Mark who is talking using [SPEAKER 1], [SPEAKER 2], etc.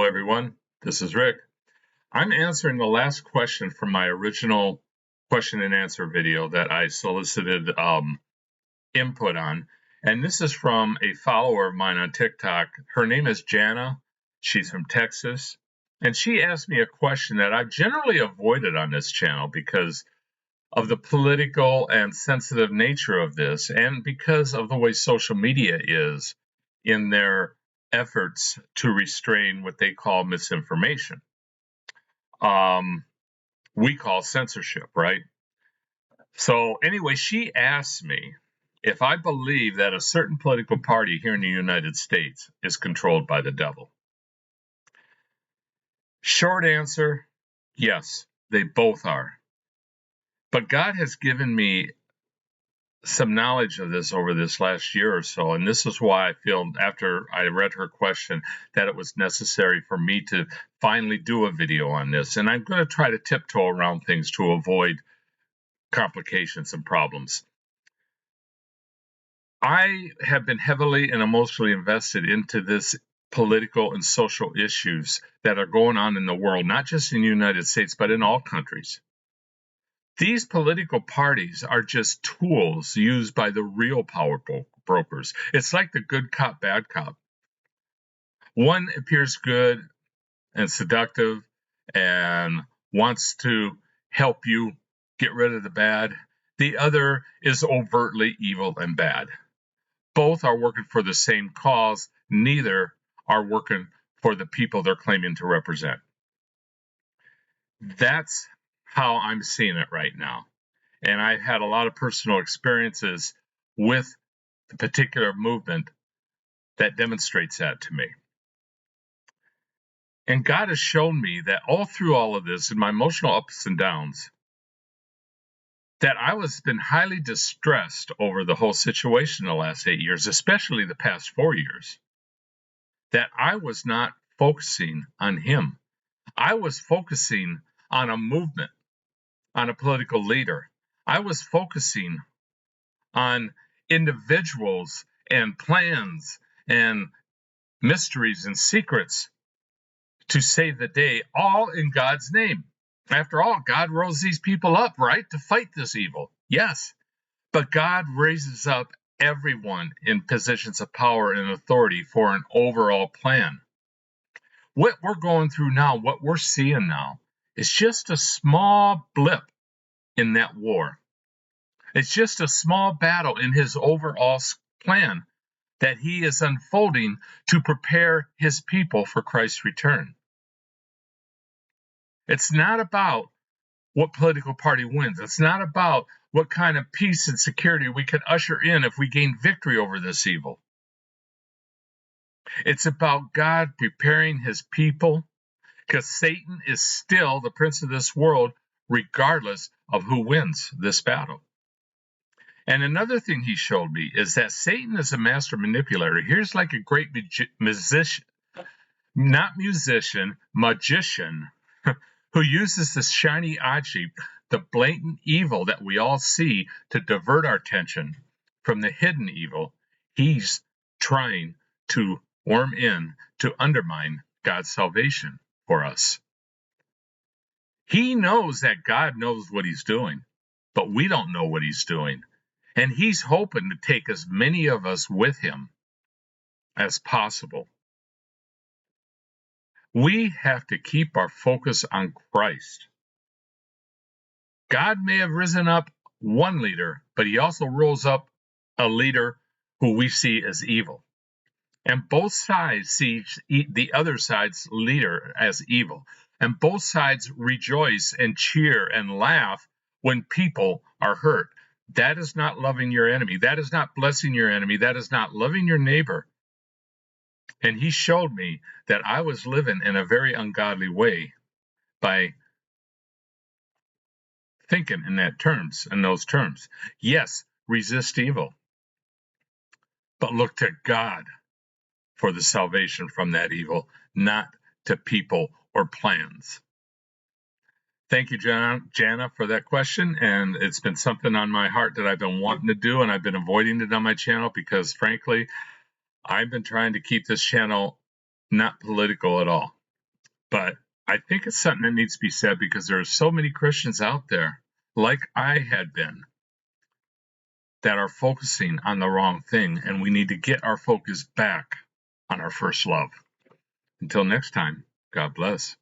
[SPEAKER 1] Hello, everyone. This is Rick. I'm answering the last question from my original question and answer video that I solicited input on. And this is from a follower of mine on TikTok. Her name is Jana. She's from Texas. And she asked me a question that I've generally avoided on this channel because of the political and sensitive nature of this, and because of the way social media is in their efforts to restrain what they call misinformation. We call censorship, right? So anyway, she asked me if I believe that a certain political party here in the United States is controlled by the devil. Short answer, yes, they both are. But God has given me some knowledge of this over this last year or so, and this is why I feel, after I read her question, that it was necessary for me to finally do a video on this. And I'm going to try to tiptoe around things to avoid complications and problems. I have been heavily and emotionally invested into this political and social issues that are going on in the world, not just in the United States, but in all countries. These political parties are just tools used by the real power brokers. It's like the good cop, bad cop. One appears good and seductive and wants to help you get rid of the bad. The other is overtly evil and bad. Both are working for the same cause. Neither are working for the people they're claiming to represent. That's how I'm seeing it right now. And I've had a lot of personal experiences with the particular movement that demonstrates that to me. And God has shown me that all through all of this, in my emotional ups and downs, that I was been highly distressed over the whole situation the last 8 years, especially the past 4 years, that I was not focusing on Him. I was focusing on a movement, on a political leader. I was focusing on individuals and plans and mysteries and secrets to save the day, all in God's name. After all, God rose these people up, right, to fight this evil. Yes, but God raises up everyone in positions of power and authority for an overall plan. What we're going through now, what we're seeing now, is just a small blip in that war. It's just a small battle in His overall plan that He is unfolding to prepare His people for Christ's return. It's not about what political party wins. It's not about what kind of peace and security we can usher in if we gain victory over this evil. It's about God preparing His people, because Satan is still the prince of this world, regardless of who wins this battle. And another thing He showed me is that Satan is a master manipulator. Here's like a great magician, who uses this shiny object, the blatant evil that we all see, to divert our attention from the hidden evil. He's trying to worm in to undermine God's salvation for us. He knows that God knows what He's doing, but we don't know what He's doing. And He's hoping to take as many of us with Him as possible. We have to keep our focus on Christ. God may have risen up one leader, but He also rose up a leader who we see as evil. And both sides see the other side's leader as evil. And both sides rejoice and cheer and laugh when people are hurt. That is not loving your enemy. That is not blessing your enemy. That is not loving your neighbor. And He showed me that I was living in a very ungodly way by thinking in those terms. Yes, resist evil, but look to God for the salvation from that evil, not to people or plans. Thank you, Jana, for that question. And it's been something on my heart that I've been wanting to do, and I've been avoiding it on my channel because, frankly, I've been trying to keep this channel not political at all. But I think it's something that needs to be said because there are so many Christians out there, like I had been, that are focusing on the wrong thing, and we need to get our focus back on our first love. Until next time, God bless.